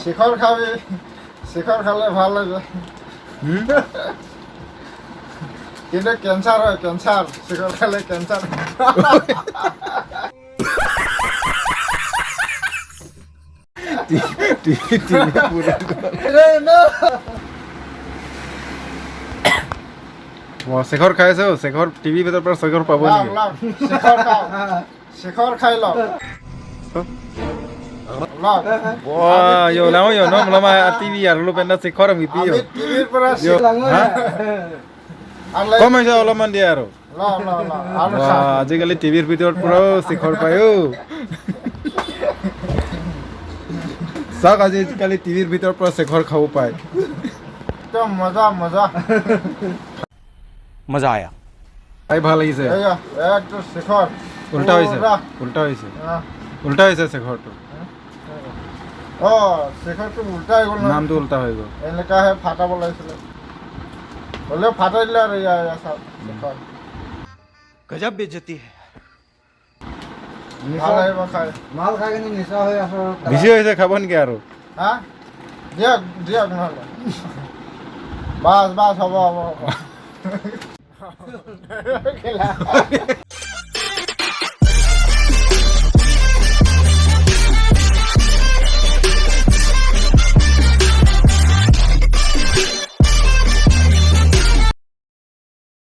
শিখর খাবে, শিখর খালে ভালো লাগে কিন্তু ক্যান্সার হয়, ক্যান্সার শিখর খালে ক্যান্সার শেখর খাইছো শেখর টিভি ভিতর পর শেখর পাবো শিখর খাও শিখর খাই লও yo lama yo no lama TV ar lu penda Shekhar আমি পিও আমি টিভির পর কমাইছে অলপমান দিয়া আৰু ল ল ল আৰ আজিকালি টিভিৰ ভিতৰত পুৰা শেখৰ পায়ো চাওক আজিকালি টিভিৰ ভিতৰৰ পৰা শেখৰ খাব পায় তো মজা মজা मजा आया খাই ভাল লাগিছে এই একটু শিখর উল্টা হৈছে উল্টা হৈছে শেখৰটো ও শিখর তো উল্টাই গেল না নামটো উল্টা হৈ গ'ল এনেকা হে ফাটাব লাগিছিল বলে ফাটাই দিলে আর ইয়া সব শিখর गजब बेइज्जती है ভালো হইব খাই মাল খাই কিনে নিচা হৈ আছো বেছি হৈছে খাব নেকি আৰু হ্যাঁ দিয়ক দিয়ক নহলে বাস বাস হব হব হব খেলা